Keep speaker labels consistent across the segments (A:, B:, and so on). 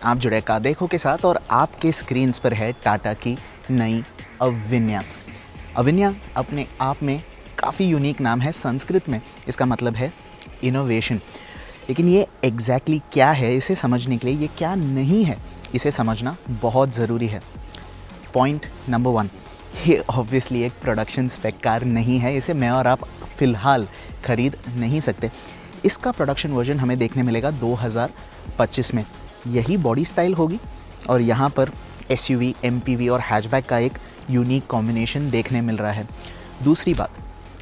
A: आप जुड़े कादेखो के साथ और आपके स्क्रीन्स पर है टाटा की नई अविन्या। अविन्या अपने आप में काफ़ी यूनिक नाम है, संस्कृत में इसका मतलब है इनोवेशन। लेकिन ये एग्जैक्टली क्या है, इसे समझने के लिए ये क्या नहीं है, इसे समझना बहुत ज़रूरी है। पॉइंट नंबर 1, ये ऑब्वियसली एक प्रोडक्शन स्पेक कार नहीं है, इसे मैं और आप फ़िलहाल ख़रीद नहीं सकते। इसका प्रोडक्शन वर्जन हमें देखने मिलेगा 2025 में। यही बॉडी स्टाइल होगी और यहाँ पर एसयूवी, एमपीवी और हैचबैक का एक यूनिक कॉम्बिनेशन देखने मिल रहा है। दूसरी बात,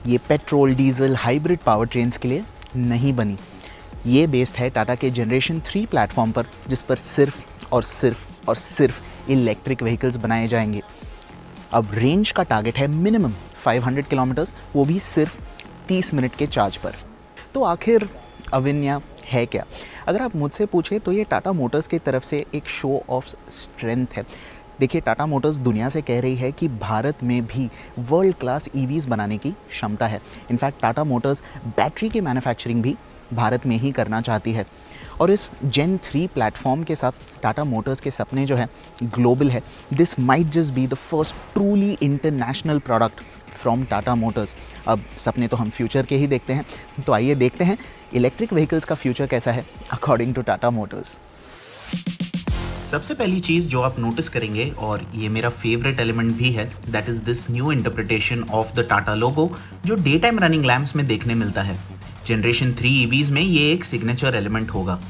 A: ये petrol, diesel, hybrid power trains के लिए नहीं बनी। ये बेस्ड है टाटा के जनरेशन 3 प्लेटफॉर्म पर, जिस पर सिर्फ इलेक्ट्रिक व्हीकल्स बनाए जाएंगे। अब रेंज का टारगेट है मिनिमम 500 किलोमीटर्स, वो भी सिर्फ 30 मिनट के चार्ज पर। तो आखिर अविन्या है क्या? अगर आप मुझसे पूछे तो ये टाटा मोटर्स की तरफ से एक शो ऑफ स्ट्रेंथ है। देखिए, टाटा मोटर्स दुनिया से कह रही है कि भारत में भी वर्ल्ड क्लास ईवीज़ बनाने की क्षमता है। इनफैक्ट टाटा मोटर्स बैटरी की मैन्युफैक्चरिंग भी भारत में ही करना चाहती है। और इस जेन 3 प्लेटफॉर्म के साथ टाटा मोटर्स के सपने जो है ग्लोबल है। This might just be the first truly international product from Tata Motors. अब सपने तो हम फ्यूचर के ही देखते हैं, तो आइए देखते हैं इलेक्ट्रिक व्हीकल्स का फ्यूचर कैसा है अकॉर्डिंग टू टाटा मोटर्स।
B: सबसे पहली चीज़ जो आप नोटिस करेंगे, और ये मेरा फेवरेट एलिमेंट भी है, that is this new interpretation of the Tata logo जो डे टाइम रनिंग लैम्प्स में देखने मिलता है। जनरेशन 3 ईवीज़ में ये एक सिग्नेचर एलिमेंट होगा।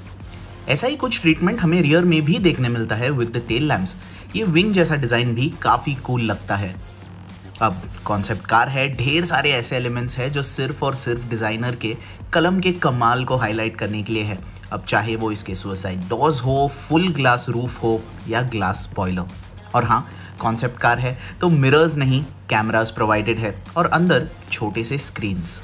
B: ऐसा ही कुछ ट्रीटमेंट हमें रियर में भी देखने मिलता है विद द टेल लैम्प्स। ये विंग जैसा डिज़ाइन भी काफ़ी कूल लगता है। अब कॉन्सेप्ट कार है, ढेर सारे ऐसे एलिमेंट्स हैं जो सिर्फ और सिर्फ डिज़ाइनर के कलम के कमाल को हाईलाइट करने के लिए है। अब चाहे वो इसके सुसाइड डोर्स हो, फुल ग्लास रूफ हो या ग्लास स्पॉइलर। और हाँ, कॉन्सेप्ट कार है तो मिरर्स नहीं, कैमरास प्रोवाइडेड है और अंदर छोटे से स्क्रीन्स।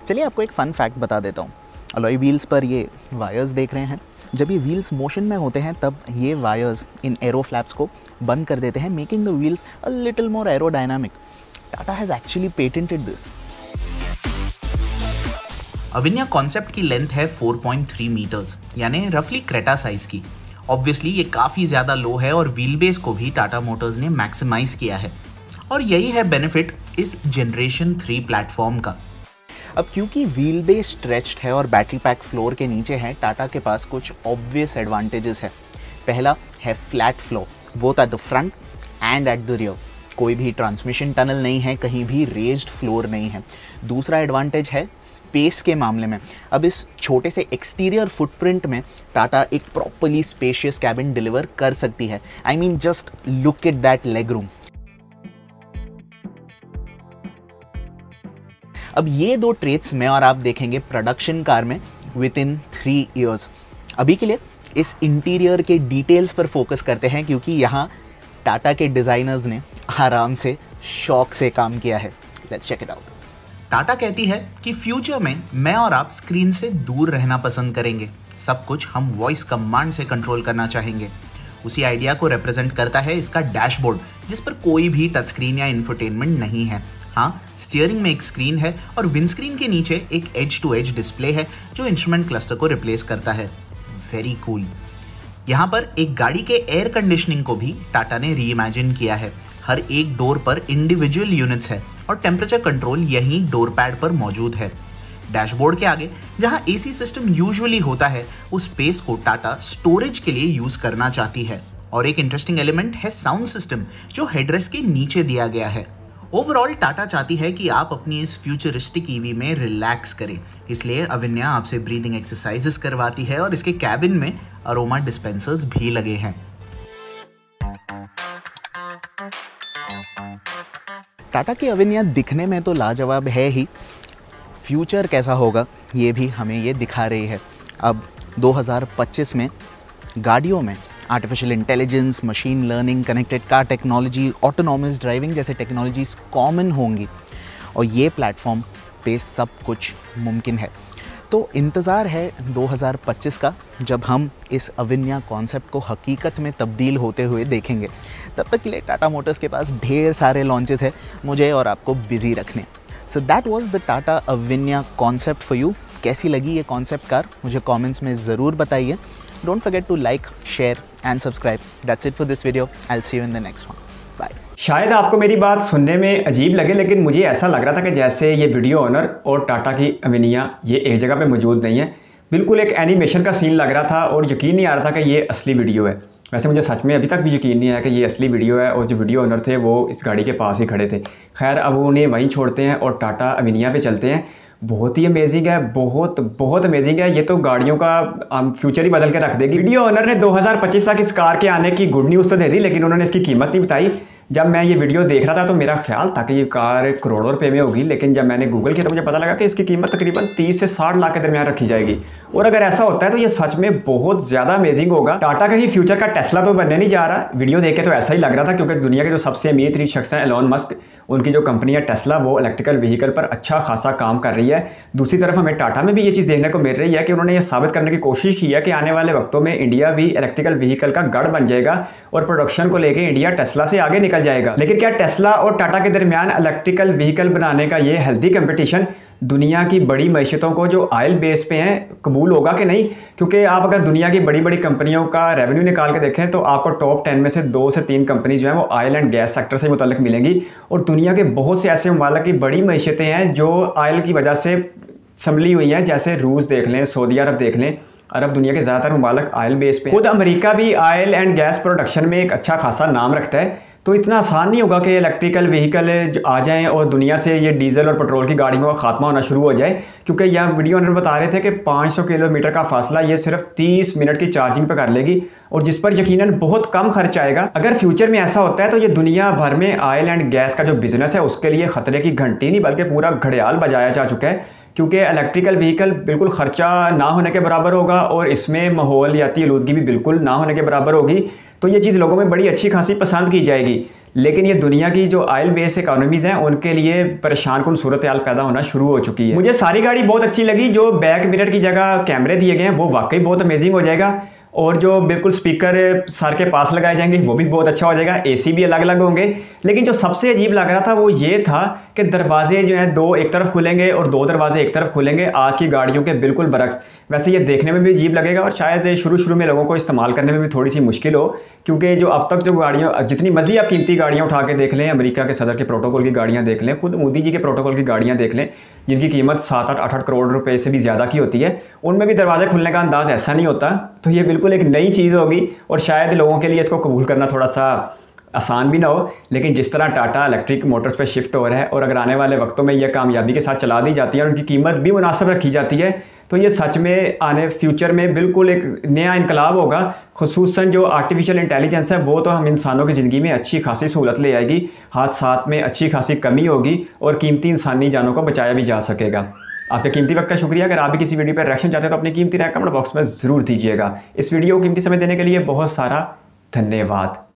A: चलिए आपको एक फ़न फैक्ट बता देता हूँ। अलॉय व्हील्स पर ये वायर्स देख रहे हैं। जब ये व्हील्स मोशन में होते हैं तब ये वायर्स इन एरो फ्लैप्स को बंद कर देते हैं, making the wheels a little more aerodynamic. Tata has actually patented this.
B: Avinya concept की लेंथ है 4.3 मीटर्स, यानी रफली क्रेटा साइज की। ऑब्वियसली ये काफ़ी ज़्यादा लो है और व्हील बेस को भी टाटा मोटर्स ने मैक्सिमाइज किया है। और यही है बेनिफिट इस जनरेशन 3 प्लेटफॉर्म का।
A: अब क्योंकि व्हील बेस स्ट्रेच्ड है और बैटरी पैक फ्लोर के नीचे है, टाटा के पास कुछ ऑब्वियस एडवांटेजेस है। पहला है flat floor, both at the front end at the rear. कोई भी ट्रांसमिशन टनल नहीं है, कहीं भी रेज्ड फ्लोर नहीं है। दूसरा एडवांटेज है स्पेस के मामले में। अब इस छोटे से एक्सटीरियर फुटप्रिंट में टाटा एक प्रॉपर्ली स्पेशियस कैबिन डिलीवर कर सकती है। I mean just look at that leg room. अब ये दो ट्रेट्स में और आप देखेंगे प्रोडक्शन कार में विद इन 3 ईयर्स। अभी के लिए इस इंटीरियर के डिटेल्स पर फोकस करते हैं, क्योंकि यहाँ टाटा के डिज़ाइनर्स ने आराम से शौक से काम किया है। Let's check it out.
B: Tata कहती है कि फ्यूचर में मैं और आप स्क्रीन से दूर रहना पसंद करेंगे, सब कुछ हम वॉइस कमांड से कंट्रोल करना चाहेंगे। उसी आइडिया को रिप्रेजेंट करता है इसका डैशबोर्ड, जिस पर कोई भी टच स्क्रीन या इंफोटेनमेंट नहीं है। हाँ, स्टीयरिंग में एक स्क्रीन है और विंडस्क्रीन के नीचे एक एज टू एज डिस्प्ले है जो इंस्ट्रूमेंट क्लस्टर को रिप्लेस करता है। Very cool. यहाँ पर एक गाड़ी के एयर कंडीशनिंग को भी टाटा ने रीइमेजिन किया है। हर एक डोर पर इंडिविजुअल यूनिट्स है और टेम्परेचर कंट्रोल यहीं डोर पैड पर मौजूद है। डैशबोर्ड के आगे जहाँ एसी सिस्टम यूजुअली होता है, उस स्पेस को टाटा स्टोरेज के लिए यूज करना चाहती है। और एक इंटरेस्टिंग एलिमेंट है साउंड सिस्टम, जो हेडरेस्ट के नीचे दिया गया है। ओवरऑल टाटा चाहती है कि आप अपनी इस फ्यूचरिस्टिक ईवी में रिलैक्स करें, इसलिए अविन्या आपसे ब्रीदिंग एक्सरसाइजेस करवाती है और इसके कैबिन में अरोमा डिस्पेंसर्स भी लगे हैं।
A: टाटा की अविन्या दिखने में तो लाजवाब है ही, फ्यूचर कैसा होगा ये भी हमें ये दिखा रही है। अब 2025 में गाड़ियों में artificial intelligence, machine learning, connected car technology, autonomous driving जैसे टेक्नोलॉजीज कॉमन होंगी और ये प्लेटफॉर्म पे सब कुछ मुमकिन है। तो इंतज़ार है 2025 का, जब हम इस अविन्या कॉन्सेप्ट को हकीकत में तब्दील होते हुए देखेंगे। तब तक के लिए टाटा मोटर्स के पास ढेर सारे लॉन्चेस हैं मुझे और आपको बिजी रखने। So that was the Tata Avinya concept for you. कैसी लगी ये कॉन्सेप्ट कार मुझे कमेंट्स में ज़रूर बताइए। Don't forget to like, share and subscribe. That's it for this video. I will see you in the next one. Bye.
C: शायद आपको मेरी बात सुनने में अजीब लगे, लेकिन मुझे ऐसा लग रहा था कि जैसे ये वीडियो ओनर और टाटा की अविनिया ये एक जगह पे मौजूद नहीं है। बिल्कुल एक एनिमेशन का सीन लग रहा था और यकीन नहीं आ रहा था कि ये असली वीडियो है। वैसे मुझे सच में अभी तक भी यकीन नहीं आया कि ये असली वीडियो है और जो वीडियो ओनर थे वो इस गाड़ी के पास ही खड़े थे। खैर, अब उन्हें वहीं छोड़ते हैं और टाटा अविनिया पे चलते हैं। बहुत ही अमेजिंग है, बहुत अमेजिंग है। ये तो गाड़ियों का फ्यूचर ही बदल के रख देगी। वीडियो ओनर ने 2025 तक इस कार के आने की गुड न्यूज़ तो दे दी, लेकिन उन्होंने इसकी कीमत नहीं बताई। जब मैं ये वीडियो देख रहा था तो मेरा ख्याल था कि ये कार करोड़ों रुपए में होगी, लेकिन जब मैंने गूगल किया तो मुझे पता लगा कि इसकी कीमत तकरीबन 30 से 60 लाख के दरमियान रखी जाएगी। और अगर ऐसा होता है तो ये सच में बहुत ज़्यादा अमेजिंग होगा। टाटा का ही फ्यूचर का टेस्ला तो बनने नहीं जा रहा। वीडियो देख के तो ऐसा ही लग रहा था, क्योंकि दुनिया के जो सबसे अमीर शख्स हैं एलोन मस्क, उनकी जो कंपनी है टेस्ला, वो इलेक्ट्रिकल व्हीकल पर अच्छा खासा काम कर रही है। दूसरी तरफ हमें टाटा में भी ये चीज़ देखने को मिल रही है कि उन्होंने ये साबित करने की कोशिश की है कि आने वाले वक्तों में इंडिया भी इलेक्ट्रिकल व्हीकल का गढ़ बन जाएगा और प्रोडक्शन को लेकर इंडिया टेस्ला से आगे निकल जाएगा। लेकिन क्या टेस्ला और टाटा के दरमियान इलेक्ट्रिकल व्हीकल बनाने का ये हेल्दी कंपटीशन दुनिया की बड़ी मईशतों को जो ऑयल बेस पे हैं कबूल होगा कि नहीं? क्योंकि आप अगर दुनिया की बड़ी बड़ी कंपनियों का रेवेन्यू निकाल के देखें तो आपको टॉप 10 में से 2 से 3 कंपनी जो हैं वो ऑयल एंड गैस सेक्टर से मुतल्लिक मिलेंगी। और दुनिया के बहुत से ऐसे ममालिक की बड़ी मईशतें हैं जो ऑयल की वजह से संभली हुई हैं, जैसे रूस देख लें, सऊदी अरब देख लें। अरब दुनिया के ज़्यादातर ममालिक ऑयल बेस पे। खुद अमेरिका भी ऑयल एंड गैस प्रोडक्शन में एक अच्छा खासा नाम रखता है। तो इतना आसान नहीं होगा कि इलेक्ट्रिकल व्हीकल आ जाएं और दुनिया से ये डीजल और पेट्रोल की गाड़ियों का खात्मा होना शुरू हो जाए। क्योंकि यह वीडियो ओनर बता रहे थे कि 500 किलोमीटर का फासला ये सिर्फ 30 मिनट की चार्जिंग पे कर लेगी, और जिस पर यकीनन बहुत कम खर्च आएगा। अगर फ्यूचर में ऐसा होता है तो ये दुनिया भर में ऑयल एंड गैस का जो बिजनेस है उसके लिए खतरे की घंटी नहीं बल्कि पूरा घड़ियाल बजाया जा चुका है। क्योंकि इलेक्ट्रिकल व्हीकल बिल्कुल खर्चा ना होने के बराबर होगा और इसमें माहौलियाती आलूदगी भी बिल्कुल ना होने के बराबर होगी। तो ये चीज़ लोगों में बड़ी अच्छी खासी पसंद की जाएगी। लेकिन ये दुनिया की जो ऑयल बेस्ड इकोनॉमीज़ हैं उनके लिए परेशान कुन सूरत हाल पैदा होना शुरू हो चुकी है। मुझे सारी गाड़ी बहुत अच्छी लगी। जो बैक मिरर की जगह कैमरे दिए गए हैं वो वाकई बहुत अमेजिंग हो जाएगा, और जो बिल्कुल स्पीकर सर के पास लगाए जाएंगे वो भी बहुत अच्छा हो जाएगा। एसी भी अलग अलग होंगे। लेकिन जो सबसे अजीब लग रहा था वो ये था कि दरवाजे जो हैं 2 एक तरफ खुलेंगे और 2 दरवाजे एक तरफ खुलेंगे, आज की गाड़ियों के बिल्कुल बरक्स। वैसे ये देखने में भी अजीब लगेगा और शायद शुरू में लोगों को इस्तेमाल करने में भी थोड़ी सी मुश्किल हो, क्योंकि जो अब तक जो गाड़ियों, जितनी मर्जी आप कीमती गाड़ियाँ उठा के देख लें, अमेरिका के सदर के प्रोटोकॉल की गाड़ियाँ देख लें, खुद मोदी जी के प्रोटोकॉल की गाड़ियाँ देख लें जिनकी कीमत 7-8 करोड़ रुपए से भी ज़्यादा की होती है, उनमें भी दरवाजे खुलने का अंदाज़ ऐसा नहीं होता। तो ये बिल्कुल एक नई चीज़ होगी और शायद लोगों के लिए इसको कबूल करना थोड़ा सा आसान भी ना हो। लेकिन जिस तरह टाटा इलेक्ट्रिक मोटर्स पे शिफ्ट हो रहा है और अगर आने वाले वक्तों में यह कामयाबी के साथ चला दी जाती है और उनकी कीमत भी मुनासिब रखी जाती है, तो ये सच में आने फ्यूचर में बिल्कुल एक नया इनकलाब होगा। खुसूसन जो आर्टिफिशियल इंटेलिजेंस है वो तो हम इंसानों की ज़िंदगी में अच्छी खासी सहूलत ले आएगी, साथ में अच्छी खासी कमी होगी और कीमती इंसानी जानों को बचाया भी जा सकेगा। आपके कीमती वक्त का शुक्रिया। अगर आप भी किसी वीडियो पर रिएक्शन चाहते हैं तो अपनी कीमती राय कमेंट बॉक्स में ज़रूर दीजिएगा। इस वीडियो को कीमती समय देने के लिए बहुत सारा धन्यवाद।